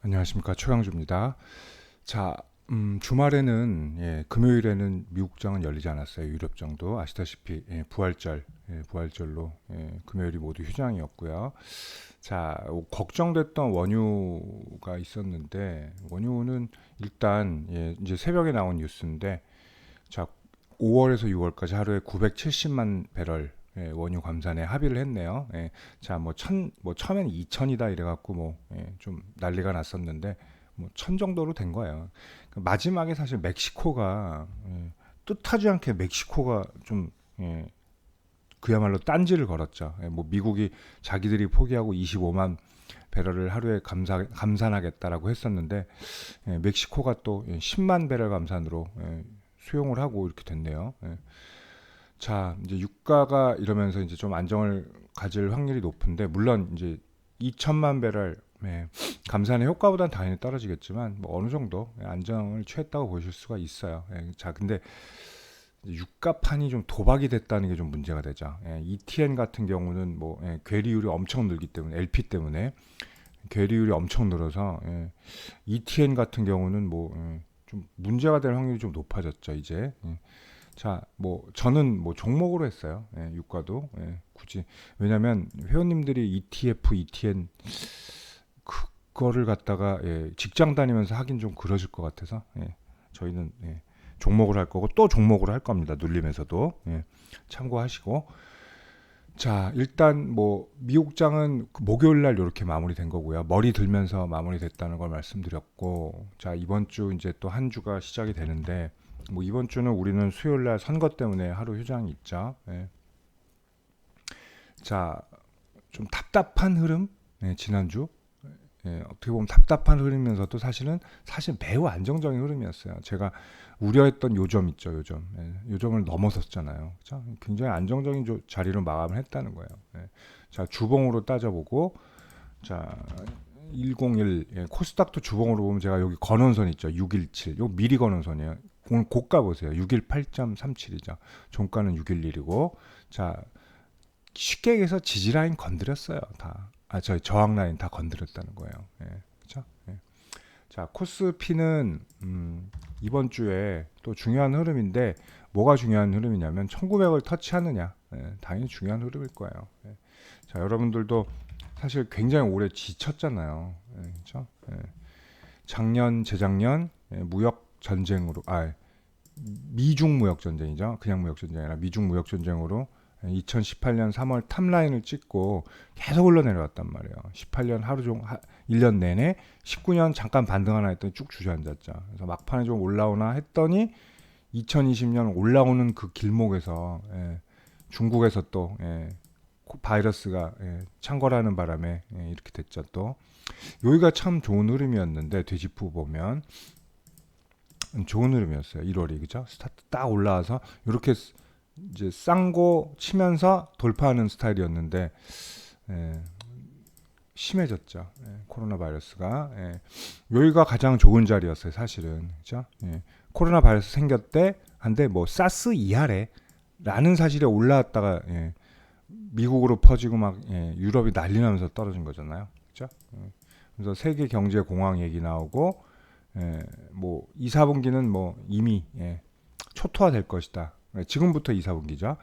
안녕하십니까, 최강주입니다. 자, 금요일에는 미국장은 열리지 않았어요. 유럽장도 아시다시피 부활절로 금요일이 모두 휴장이었고요. 자, 걱정됐던 원유가 있었는데 원유는 일단 이제 새벽에 나온 뉴스인데, 자, 5월에서 6월까지 하루에 970만 배럴 원유 감산에 합의를 했네요. 자, 처음엔 2천이다 이래갖고 좀 난리가 났었는데 뭐 천 정도로 된 거예요. 마지막에 사실 멕시코가 뜻하지 않게 멕시코가 좀 그야말로 딴지를 걸었죠. 뭐 미국이 자기들이 포기하고 25만 배럴을 하루에 감산하겠다라고 했었는데 멕시코가 또 10만 배럴 감산으로 수용을 하고 이렇게 됐네요. 자, 이제 유가가 이러면서 이제 좀 안정을 가질 확률이 높은데, 물론 이제 2천만 배럴 감산의 효과보다는 당연히 떨어지겠지만 뭐 어느 정도 안정을 취했다고 보실 수가 있어요. 자, 근데 유가판이 좀 도박이 됐다는 게 좀 문제가 되죠. ETN 같은 경우는 괴리율이 엄청 늘기 때문에, LP 때문에 괴리율이 엄청 늘어서 ETN 같은 경우는 좀 문제가 될 확률이 좀 높아졌죠, 이제. 자, 저는 종목으로 했어요. 유가도 굳이. 왜냐면 회원님들이 ETF, ETN 그거를 갖다가 직장 다니면서 하긴 좀 그러실 것 같아서 저희는 종목을 할 거고 또 종목으로 할 겁니다. 눌림에서도 참고하시고. 자, 일단 미국장은 목요일 날 이렇게 마무리된 거고요. 머리 들면서 마무리됐다는 걸 말씀드렸고, 자, 이번 주 이제 또 한 주가 시작이 되는데, 이번 주는 우리는 수요일 날 선거 때문에 하루 휴장이 있죠. 자, 좀 답답한 흐름. 지난주 어떻게 보면 답답한 흐름이면서도 사실 매우 안정적인 흐름이었어요. 제가 우려했던 요점 있죠, 요점. 요점을 넘어섰잖아요. 그렇죠? 굉장히 안정적인 자리로 마감을 했다는 거예요. 자, 주봉으로 따져보고, 자, 101 코스닥도 주봉으로 보면 제가 여기 건원선 있죠, 617. 요 미리 건원선이에요. 오늘 고가 보세요. 618.37이죠. 종가는 611이고, 자, 쉽게 얘기해서 지지라인 건드렸어요. 다. 저희 저항 라인 다 건드렸다는 거예요. 그렇죠? 자, 코스피는 이번 주에 또 중요한 흐름인데, 뭐가 중요한 흐름이냐면 1900을 터치하느냐. 당연히 중요한 흐름일 거예요. 자, 여러분들도 사실 굉장히 오래 지쳤잖아요. 그렇죠? 작년, 재작년 무역 전쟁으로, 미중 무역 전쟁이죠. 그냥 무역 전쟁이 아니라 미중 무역 전쟁으로 2018년 3월 탑라인을 찍고 계속 흘러내려왔단 말이에요. 18년 1년 내내, 19년 잠깐 반등 하나 했더니 쭉 주저앉았죠. 그래서 막판에 좀 올라오나 했더니 2020년 올라오는 그 길목에서 중국에서 또 바이러스가 창궐하는 바람에 이렇게 됐죠. 또 여기가 참 좋은 흐름이었는데, 되짚어 보면 좋은 흐름이었어요. 1월이, 그죠? 스타트 딱 올라와서 이렇게 이제 쌍고 치면서 돌파하는 스타일이었는데 심해졌죠. 코로나 바이러스가. 여기가 가장 좋은 자리였어요, 사실은. 그죠? 코로나 바이러스 생겼대 한데 사스 이하래라는 사실에 올라왔다가 미국으로 퍼지고 막 유럽이 난리 나면서 떨어진 거잖아요. 그죠? 그래서 세계 경제 공황 얘기 나오고, 2, 4분기는 이미 초토화될 것이다. 지금부터 2, 4분기죠.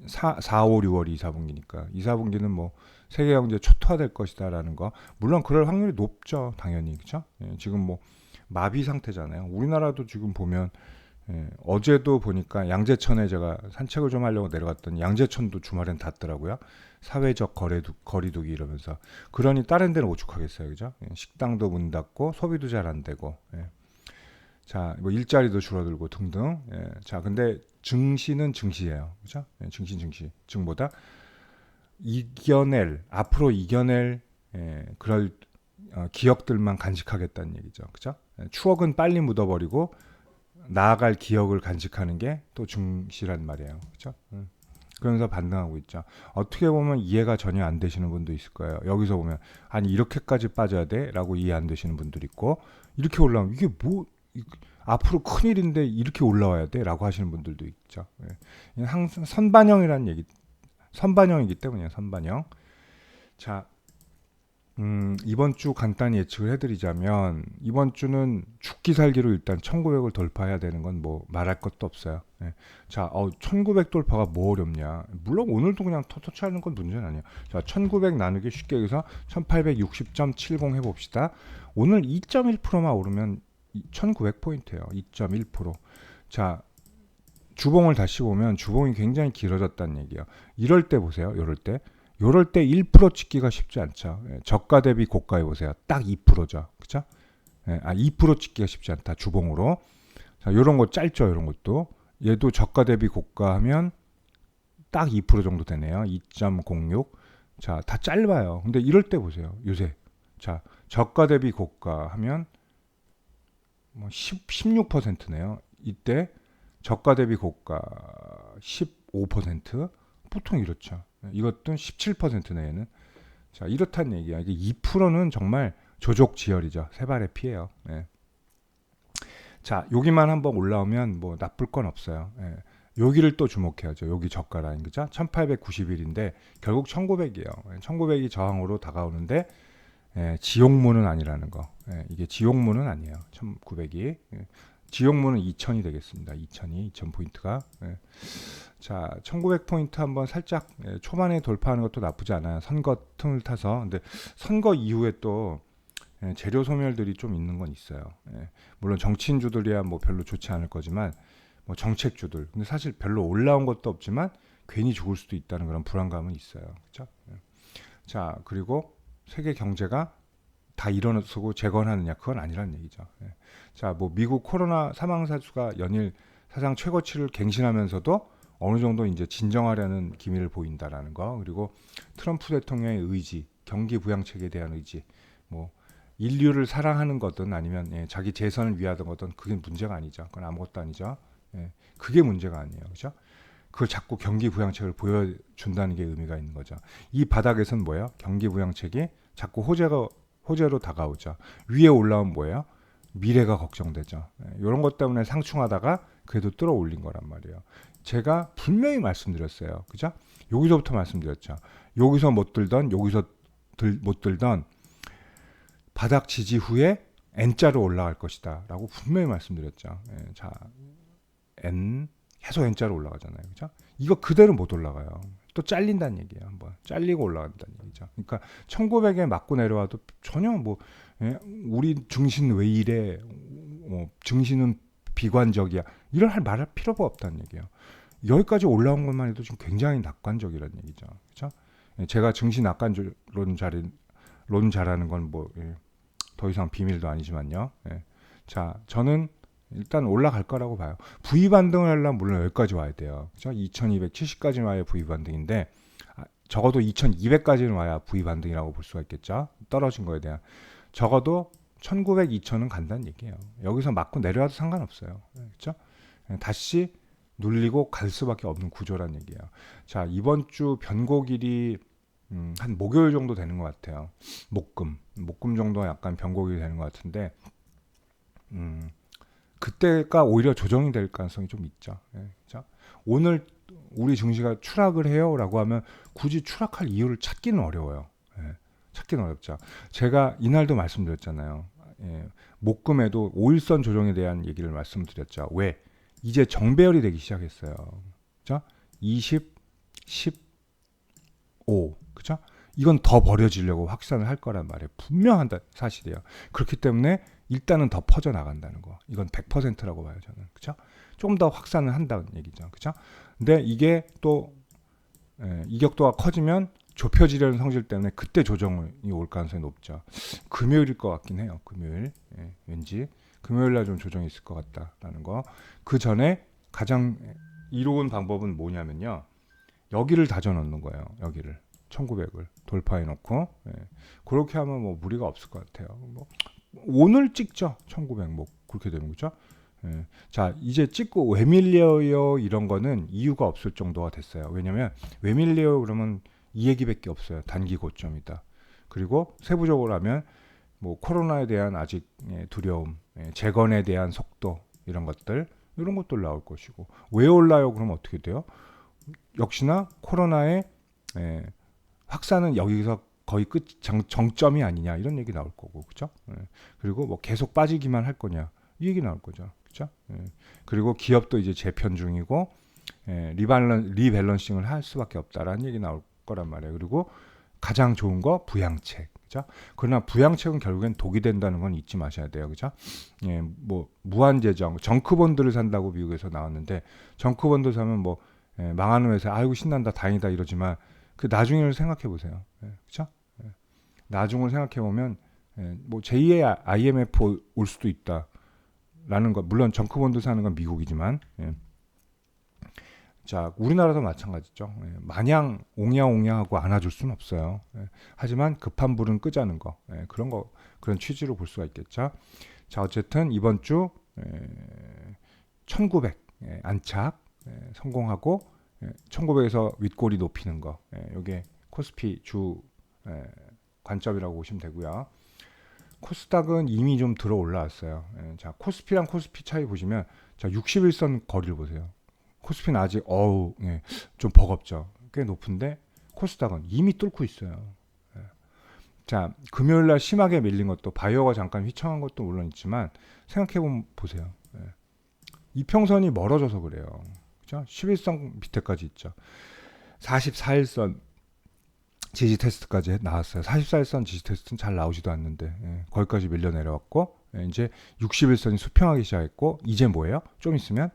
4, 5, 6월이 2, 4분기니까 2, 4분기는 세계 경제 초토화될 것이다라는 거. 물론 그럴 확률이 높죠, 당연히. 그렇죠? 지금 마비 상태잖아요. 우리나라도 지금 보면 어제도 보니까 양재천에 제가 산책을 좀 하려고 내려갔더니 양재천도 주말엔 닫더라고요. 사회적 거리두기 이러면서. 그러니 다른 데는 오죽하겠어요, 그죠? 식당도 문 닫고 소비도 잘 안 되고. 자, 일자리도 줄어들고 등등. 자, 근데 증시는 증시예요, 그죠? 증보다 앞으로 이겨낼 그럴 기억들만 간직하겠다는 얘기죠, 그죠? 추억은 빨리 묻어버리고 나아갈 기억을 간직하는 게 또 증시란 말이에요, 그죠? 그러면서 반등하고 있죠. 어떻게 보면 이해가 전혀 안 되시는 분도 있을 거예요. 여기서 보면 아니 이렇게까지 빠져야 돼라고 이해 안 되시는 분들 있고, 이렇게 올라오면 이게 앞으로 큰일인데 이렇게 올라와야 돼라고 하시는 분들도 있죠. 항상 선반영이라는 얘기, 선반영이기 때문이에요. 선반영. 자, 이번 주 간단히 예측을 해드리자면 이번 주는 죽기 살기로 일단 1900을 돌파해야 되는 건 뭐 말할 것도 없어요. 예. 자, 1900 돌파가 뭐 어렵냐? 물론 오늘도 그냥 터치하는 건 문제는 아니에요. 자, 1900 나누기 쉽게 여기서 1860.70 해봅시다. 오늘 2.1%만 오르면 1900포인트예요. 2.1%. 자, 주봉을 다시 보면 주봉이 굉장히 길어졌다는 얘기예요. 이럴 때 보세요. 요럴 때 1% 찍기가 쉽지 않죠. 예, 저가 대비 고가에 보세요. 딱 2%죠. 그죠? 예, 2% 찍기가 쉽지 않다. 주봉으로. 자, 요런 거 짧죠. 요런 것도. 얘도 저가 대비 고가 하면 딱 2% 정도 되네요. 2.06. 자, 다 짧아요. 근데 이럴 때 보세요. 요새. 자, 저가 대비 고가 하면 뭐 16%네요. 이때 저가 대비 고가 15%. 보통 이렇죠. 이것도 17%네 얘는. 자, 이렇다는 얘기야. 이게 2%는 정말 조족지혈이죠. 세 발의 피해요. 예. 자, 여기만 한번 올라오면 뭐 나쁠 건 없어요. 예. 여기를 또 주목해야죠. 여기 저가 라인 그죠? 1891인데 결국 1900이에요. 1900이 저항으로 다가오는데 지옥문은 아니라는 거. 이게 지옥문은 아니에요. 1900이. 지옥문은 2000이 되겠습니다. 2000포인트가. 자, 1900포인트 한번 살짝 초반에 돌파하는 것도 나쁘지 않아요. 선거 틈을 타서. 근데 선거 이후에 또 재료 소멸들이 좀 있는 건 있어요. 물론 정치인주들이야 뭐 별로 좋지 않을 거지만 뭐 정책주들. 근데 사실 별로 올라온 것도 없지만 괜히 죽을 수도 있다는 그런 불안감은 있어요. 그렇죠? 자, 그리고 세계 경제가 다 일어서고 재건하느냐 그건 아니라는 얘기죠. 자, 뭐 미국 코로나 사망자 수가 연일 사상 최고치를 갱신하면서도 어느 정도 이제 진정하려는 기미를 보인다라는 거. 그리고 트럼프 대통령의 의지, 경기 부양책에 대한 의지, 뭐 인류를 사랑하는 거든 아니면 자기 재선을 위하던 거든 그게 문제가 아니죠. 그건 아무것도 아니죠. 그게 문제가 아니에요. 그죠? 그걸 자꾸 경기 부양책을 보여준다는 게 의미가 있는 거죠. 이 바닥에서는 뭐예요? 경기 부양책이 자꾸 호재로 다가오죠. 위에 올라오면 뭐예요? 미래가 걱정되죠. 이런 것 때문에 상충하다가 그래도 뚫어 올린 거란 말이에요. 제가 분명히 말씀드렸어요. 그죠? 여기서부터 말씀드렸죠. 여기서 못 들던, 여기서 못 들던 바닥 지지 후에 N자로 올라갈 것이다. 라고 분명히 말씀드렸죠. 자, N, 계속 N자로 올라가잖아요. 그죠? 이거 그대로 못 올라가요. 또 잘린다는 얘기예요. 한번 잘리고 올라간다는 얘기죠. 그러니까 1900에 맞고 내려와도 전혀 뭐 우리 증신 왜 이래? 증신은 비관적이야. 이런 말할 필요가 없다는 얘기예요. 여기까지 올라온 것만 해도 지금 굉장히 낙관적이라는 얘기죠. 그렇죠? 제가 증시 낙관론 잘하는 건 뭐 더 이상 비밀도 아니지만요. 자, 저는 일단 올라갈 거라고 봐요. V 반등을 하려면 물론 여기까지 와야 돼요. 그렇죠? 2270까지 와야 V 반등인데 적어도 2200까지는 와야 V 반등이라고 볼 수가 있겠죠. 떨어진 거에 대한 적어도 1900, 2000은 간다는 얘기예요. 여기서 맞고 내려와도 상관없어요. 그렇죠? 다시 눌리고 갈 수밖에 없는 구조란 얘기예요. 자, 이번 주 변곡일이 한 목요일 정도 되는 것 같아요. 목금 정도 약간 변곡일이 되는 것 같은데 그때가 오히려 조정이 될 가능성이 좀 있죠. 그렇죠? 오늘 우리 증시가 추락을 해요라고 하면 굳이 추락할 이유를 찾기는 어려워요. 찾기는 어렵죠. 제가 이날도 말씀드렸잖아요. 목금에도 5일선 조정에 대한 얘기를 말씀드렸죠. 왜? 이제 정배열이 되기 시작했어요. 그죠? 20, 15. 그죠? 이건 더 버려지려고 확산을 할 거란 말이에요. 분명한 사실이에요. 그렇기 때문에 일단은 더 퍼져 나간다는 거. 이건 100%라고 봐요, 저는. 그죠? 조금 더 확산을 한다는 얘기죠. 그죠? 근데 이게 또 이격도가 커지면 좁혀지려는 성질 때문에 그때 조정이 올 가능성이 높죠. 금요일일 것 같긴 해요. 금요일. 왠지 금요일 날 좀 조정이 있을 것 같다라는 거. 그 전에 가장 이로운 방법은 뭐냐면요. 여기를 다져 넣는 거예요. 여기를 1900을 돌파해 놓고 그렇게 하면 뭐 무리가 없을 것 같아요. 뭐 오늘 찍죠. 1900 뭐 그렇게 되는 거죠. 자, 이제 찍고 왜 밀려요 이런 거는 이유가 없을 정도가 됐어요. 왜냐면 왜 밀려요 그러면 이 얘기밖에 없어요. 단기 고점이다. 그리고 세부적으로 하면 뭐 코로나에 대한 아직 두려움, 재건에 대한 속도 이런 것들 나올 것이고 왜 올라요? 그러면 어떻게 돼요? 역시나 코로나의 확산은 여기서 거의 정점이 아니냐 이런 얘기 나올 거고, 그죠? 예. 그리고 뭐 계속 빠지기만 할 거냐 이 얘기 나올 거죠, 그죠? 예. 그리고 기업도 이제 재편 중이고 리밸런싱을 할 수밖에 없다라는 얘기 나올 거란 말이에요. 그리고 가장 좋은 거 부양책, 그죠? 그러나 부양책은 결국엔 독이 된다는 건 잊지 마셔야 돼요, 그죠? 예, 뭐 무한재정, 정크본드를 산다고 미국에서 나왔는데 정크본드 사면 뭐 망하는 회사 아이고 신난다 다행이다 이러지만 그 나중을 생각해 보세요, 그죠? 나중을 생각해 보면 뭐 제2의 IMF 올 수도 있다라는 것. 물론 정크본드 사는 건 미국이지만. 자, 우리나라도 마찬가지죠. 마냥 옹야옹야하고 안아줄 수는 없어요. 하지만 급한 불은 끄자는 거. 그런 취지로 볼 수가 있겠죠. 자, 어쨌든 이번 주 1900 안착 성공하고 1900에서 윗꼬리 높이는 거. 이게 코스피 주 관점이라고 보시면 되고요. 코스닥은 이미 좀 들어 올라왔어요. 자, 코스피랑 코스피 차이 보시면 자, 61선 거리를 보세요. 코스피는 아직 좀 버겁죠. 꽤 높은데 코스닥은 이미 뚫고 있어요. 자, 금요일 날 심하게 밀린 것도 바이오가 잠깐 휘청한 것도 물론 있지만 생각해 보세요. 이평선이 멀어져서 그래요. 그죠? 11선 밑에까지 있죠. 44일선 지지 테스트까지 나왔어요. 44일선 지지 테스트는 잘 나오지도 않는데 거기까지 밀려 내려왔고 이제 60일선이 수평하기 시작했고 이제 뭐예요? 좀 있으면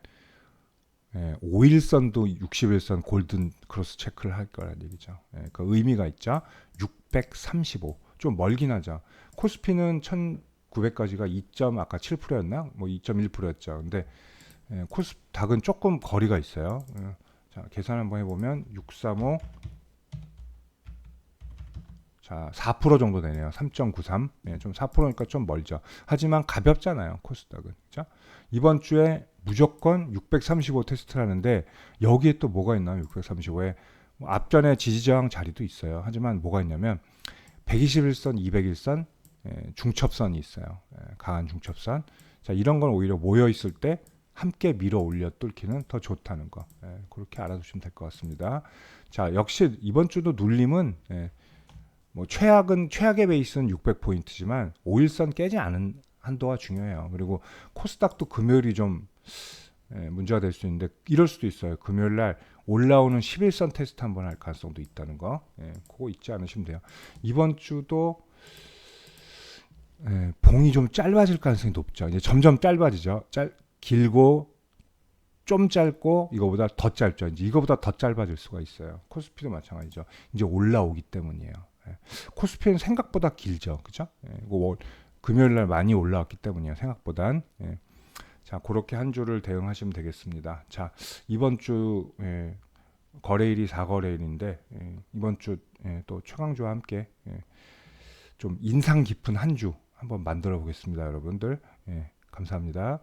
5일선도 60일선 골든 크로스 체크를 할 거라는 얘기죠. 그 의미가 있죠. 635. 좀 멀긴 하죠. 코스피는 1900까지가 2.7%였나? 뭐 2.1%였죠. 근데 코스닥은 조금 거리가 있어요. 자, 계산 한번 해보면 635 자, 4% 정도 되네요. 3.93. 좀 4%니까 좀 멀죠. 하지만 가볍잖아요. 코스닥은. 그죠? 이번 주에 무조건 635 테스트를 하는데 여기에 또 뭐가 있나요? 635에 뭐 앞전에 지지저항 자리도 있어요. 하지만 뭐가 있냐면 121선, 201선 중첩선이 있어요. 강한 중첩선. 자, 이런 건 오히려 모여 있을 때 함께 밀어 올려 뚫기는 더 좋다는 거. 그렇게 알아두시면 될 것 같습니다. 자, 역시 이번 주도 눌림은 뭐 최악의 베이스는 600포인트지만 5일선 깨지 않은 한도가 중요해요. 그리고 코스닥도 금요일이 좀 문제가 될 수 있는데 이럴 수도 있어요. 금요일 날 올라오는 11선 테스트 한번 할 가능성도 있다는 거. 그거 잊지 않으시면 돼요. 이번 주도 봉이 좀 짧아질 가능성이 높죠. 이제 점점 짧아지죠. 길고 좀 짧고 이거보다 더 짧죠. 이제 이거보다 더 짧아질 수가 있어요. 코스피도 마찬가지죠. 이제 올라오기 때문이에요. 코스피는 생각보다 길죠. 그죠? 이거 금요일 날 많이 올라왔기 때문이에요. 생각보단. 자, 그렇게 한 주를 대응하시면 되겠습니다. 자, 이번 주 거래일이 4거래일인데 이번 주 또 최강주와 함께 좀 인상 깊은 한 주 한번 만들어 보겠습니다. 여러분들. 감사합니다.